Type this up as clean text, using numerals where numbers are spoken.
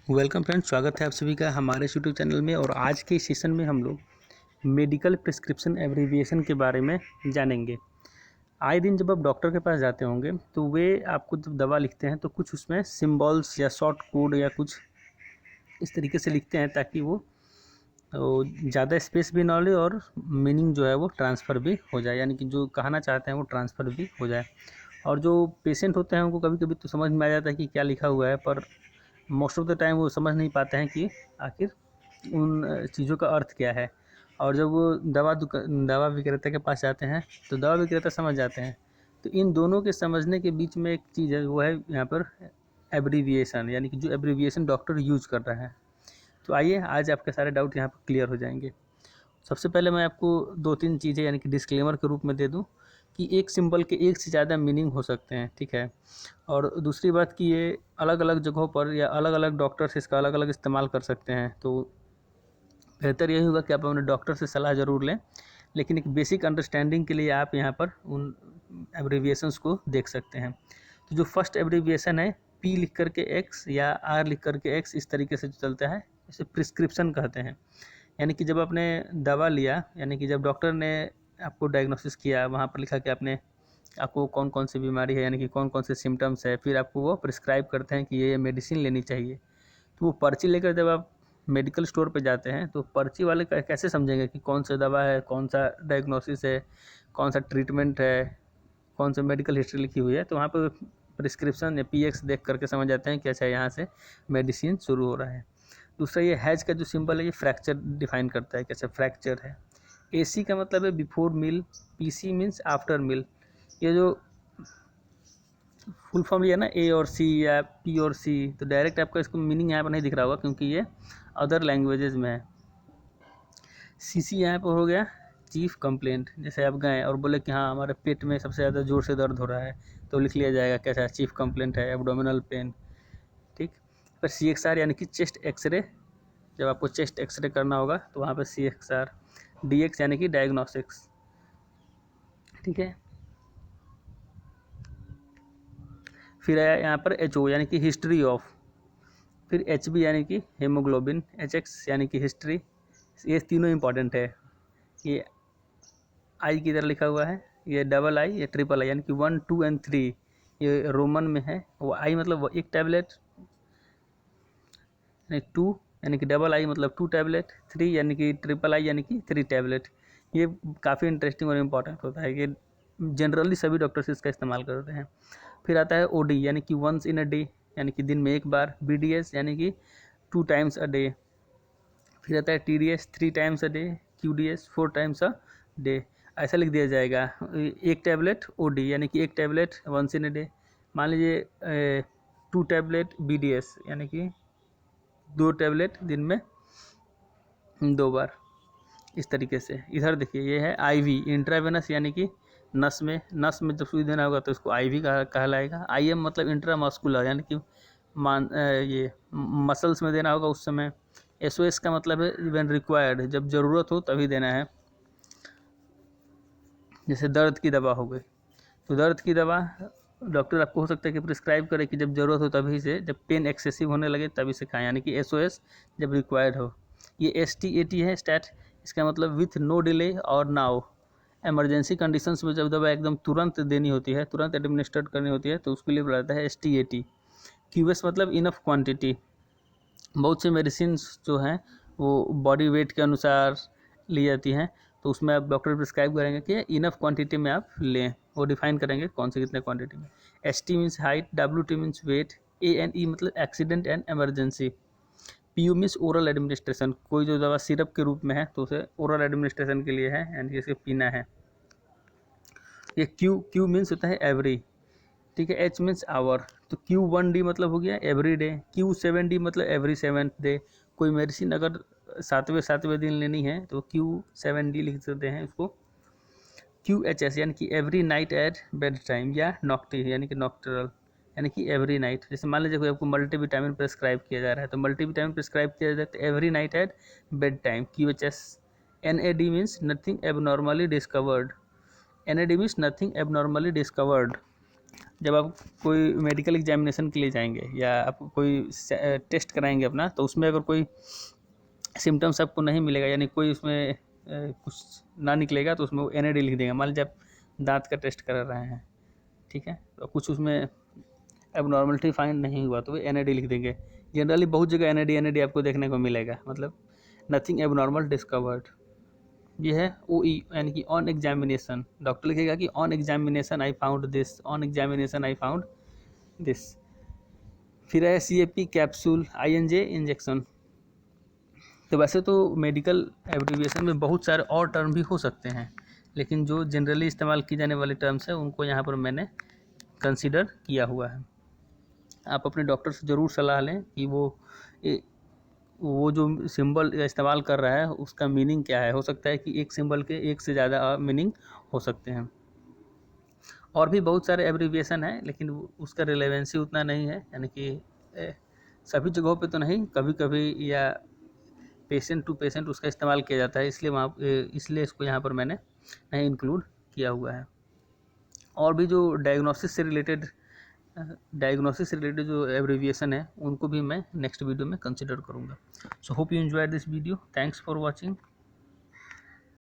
Welcome friends, स्वागत है आप सभी का हमारे यूट्यूब चैनल में। और आज के सेशन में हम लोग मेडिकल प्रिस्क्रिप्शन एब्रीविएशन के बारे में जानेंगे। आए दिन जब आप डॉक्टर के पास जाते होंगे तो वे आपको जब दवा लिखते हैं तो कुछ उसमें सिंबल्स या शॉर्ट कोड या कुछ इस तरीके से लिखते हैं ताकि वो ज़्यादा स्पेस भी ना ले और मीनिंग जो है वो ट्रांसफ़र भी हो जाए, यानी कि जो कहना चाहते हैं वो ट्रांसफ़र भी हो जाए। और जो पेशेंट होते हैं उनको कभी कभी तो समझ में आ जाता है कि क्या लिखा हुआ है, पर मोस्ट ऑफ द टाइम वो समझ नहीं पाते हैं कि आखिर उन चीज़ों का अर्थ क्या है। और जब वो दवा विक्रेता के पास जाते हैं तो दवा विक्रेता समझ जाते हैं। तो इन दोनों के समझने के बीच में एक चीज़ है, वो है यहाँ पर एब्रीविएशन, यानी कि जो एब्रीविएशन डॉक्टर यूज कर रहे हैं। तो आइए आज आपके सारे डाउट यहाँ पर क्लियर हो जाएंगे। सबसे पहले मैं आपको दो तीन चीज़ें यानी कि डिस्क्लेमर के रूप में दे दूँ कि एक सिंबल के एक से ज़्यादा मीनिंग हो सकते हैं, ठीक है। और दूसरी बात कि ये अलग अलग जगहों पर या अलग अलग डॉक्टर्स इसका अलग अलग इस्तेमाल कर सकते हैं। तो बेहतर यही होगा कि आप अपने डॉक्टर से सलाह ज़रूर लें, लेकिन एक बेसिक अंडरस्टैंडिंग के लिए आप यहाँ पर उन एब्रीविएशंस को देख सकते हैं। तो जो फर्स्ट एब्रीविएशन है पी लिख करके एक्स या आर लिख करके एक्स, इस तरीके से जो चलता है इसे प्रिस्क्रिप्शन कहते हैं। यानी कि जब आपने दवा लिया, यानी कि जब डॉक्टर ने आपको डायग्नोसिस किया, वहाँ पर लिखा कि आपको कौन कौन सी बीमारी है, यानी कि कौन कौन से सिम्टम्स है, फिर आपको वो प्रिस्क्राइब करते हैं कि ये मेडिसिन लेनी चाहिए। तो वो पर्ची लेकर जब आप मेडिकल स्टोर पे जाते हैं तो पर्ची वाले कैसे समझेंगे कि कौन सा दवा है, कौन सा डायग्नोसिस है, कौन सा ट्रीटमेंट है, कौन सा मेडिकल हिस्ट्री लिखी हुई है। तो वहाँ पर प्रिस्क्रिप्शन या पीएक्स देख करके समझ जाते हैं कि अच्छा यहाँ से मेडिसिन शुरू हो रहा है। दूसरा, ये हैज का जो सिंबल है ये फ्रैक्चर डिफाइन करता है कि अच्छा फ्रैक्चर है। एसी का मतलब है before meal, PC means after meal. ये जो फुल फॉर्म लिया ना ए और सी या पी और सी, तो डायरेक्ट आपका इसको मीनिंग यहाँ पर नहीं दिख रहा होगा क्योंकि ये अदर लैंग्वेजेस में है। सीसी यहाँ पर हो गया चीफ कंप्लेंट। जैसे आप गए और बोले कि हाँ हमारे पेट में सबसे ज़्यादा ज़ोर से दर्द हो रहा है, तो लिख लिया जाएगा कैसा चीफ कंप्लेंट है एब्डोमिनल पेन, ठीक। पर सी एक्स आर यानी कि चेस्ट एक्सरे, जब आपको चेस्ट एक्सरे करना होगा तो वहाँ पर सी एक्स आर। डी एक्स यानी कि डायग्नोस्टिक्स, ठीक है। फिर आया यहाँ पर एच ओ यानी कि हिस्ट्री ऑफ। फिर एच बी यानी कि हेमोग्लोबिन, एच एक्स यानी कि हिस्ट्री। ये तीनों इंपॉर्टेंट है। ये आई की तरह लिखा हुआ है, ये डबल आई, ये ट्रिपल आई, यानी कि 1 2 एंड 3 ये रोमन में है। वो आई मतलब वो एक टैबलेट, यानी 2 यानी कि डबल आई मतलब 2 टैबलेट, 3 यानी कि ट्रिपल आई यानी कि 3 टैबलेट। ये काफ़ी इंटरेस्टिंग और इम्पॉर्टेंट होता है, ये जनरली सभी डॉक्टर्स इसका इस्तेमाल करते हैं। फिर आता है ओ डी यानी कि वंस इन अ डे, यानी कि दिन में एक बार। बी डी एस यानी कि 2 टाइम्स अ डे। फिर आता है T D S 3 times a day. Q D S 4 times a day. ऐसा लिख दिया जाएगा। एक टैबलेट ओ डी यानी कि एक tablet once in a day. मान लीजिए 2 टैबलेट बी डी एस यानी कि 2 टैबलेट दिन में 2 बार। इस तरीके से इधर देखिए ये है आईवी इंट्रावेनस, यानी कि नस में जब सुई देना होगा तो इसको आईवी कहलाएगा। आईएम मतलब इंट्रामस्कुलर, यानी कि ये मसल्स में देना होगा उस समय। एसओएस का मतलब है व्हेन रिक्वायर्ड, जब ज़रूरत हो तभी देना है। जैसे दर्द की दवा हो गई, तो दर्द की दवा डॉक्टर आपको हो सकता है कि प्रिस्क्राइब करे कि जब ज़रूरत हो तभी से, जब पेन एक्सेसिव होने लगे तभी से खाएं, यानी कि एसओएस जब रिक्वायर्ड हो। ये एसटीएटी है स्टैट, इसका मतलब विथ नो डिले और नाउ। एमरजेंसी कंडीशंस में जब दवा एकदम तुरंत देनी होती है, तुरंत एडमिनिस्ट्रेट करनी होती है, तो उसके लिए बुलाता है एसटीएटी। क्यूएस मतलब इनफ क्वांटिटी। बहुत सी मेडिसिन जो हैं वो बॉडी वेट के अनुसार ली जाती हैं, तो उसमें आप डॉक्टर प्रिस्क्राइब करेंगे कि इनफ क्वांटिटी में आप लें, वो डिफाइन करेंगे कौन से कितने क्वांटिटी में। S T means height, W T means weight, A N E मतलब accident and emergency. P U means oral administration, कोई जो दवा सिरप के रूप में है तो उसे ओरल एडमिनिस्ट्रेशन के लिए है, यानी कि इसे पीना है। ये क्यू क्यू मीन्स होता है एवरी, ठीक है। एच मीन्स आवर, तो Q1D मतलब हो गया एवरी डे। Q7D मतलब एवरी 7th डे। कोई मेडिसिन अगर सातवें दिन लेनी है तो Q7D लिख सकते हैं उसको। QHS यानी कि every night at bed time, या नॉक्टी यानी कि नॉक्टरल, यानी कि एवरी नाइट। जैसे मान लीजिए कोई आपको मल्टीविटामिन प्रिस्क्राइब किया जा रहा है तो मल्टीविटामिन प्रिस्क्राइब किया जाता है every night at bed time, QHS। NAD means nothing abnormally discovered, NAD means nothing abnormally discovered. जब आप कोई मेडिकल एग्जामिनेशन के लिए जाएंगे या आप कोई टेस्ट कराएंगे अपना, तो उसमें अगर कोई सिम्टम्स आपको नहीं मिलेगा, यानी कोई उसमें कुछ ना निकलेगा, तो उसमें वो NAD लिख देंगे। मान लीजिए आप दांत का टेस्ट करा रहे हैं, ठीक है, तो कुछ उसमें एबनॉर्मलिटी फाइंड नहीं हुआ तो वो NAD लिख देंगे। जनरली बहुत जगह NAD आपको देखने को मिलेगा, मतलब नथिंग एबनॉर्मल डिस्कवर्ड। ये है OE, यानी कि ऑन एग्जामिनेशन। डॉक्टर लिखेगा कि on examination I found this, on examination I found this. फिर है CAP कैप्सूल, INJ इंजेक्शन। तो वैसे तो मेडिकल एब्रिविएशन में बहुत सारे और टर्म भी हो सकते हैं, लेकिन जो जनरली इस्तेमाल की जाने वाली टर्म्स है उनको यहाँ पर मैंने कंसिडर किया हुआ है। आप अपने डॉक्टर से ज़रूर सलाह लें कि वो जो सिंबल इस्तेमाल कर रहा है उसका मीनिंग क्या है। हो सकता है कि एक सिंबल के एक से ज़्यादा मीनिंग हो सकते हैं। और भी बहुत सारे एब्रिविएशन हैं, लेकिन उसका रिलेवेंसी उतना नहीं है, यानी कि सभी जगहों पे तो नहीं, कभी कभी या पेशेंट टू पेशेंट उसका इस्तेमाल किया जाता है, इसलिए इसको यहाँ पर मैंने नहीं इंक्लूड किया हुआ है। और भी जो डायग्नोसिस से रिलेटेड जो एब्रिविएशन है उनको भी मैं नेक्स्ट वीडियो में कंसिडर करूँगा। So hope you enjoy this video. Thanks for watching.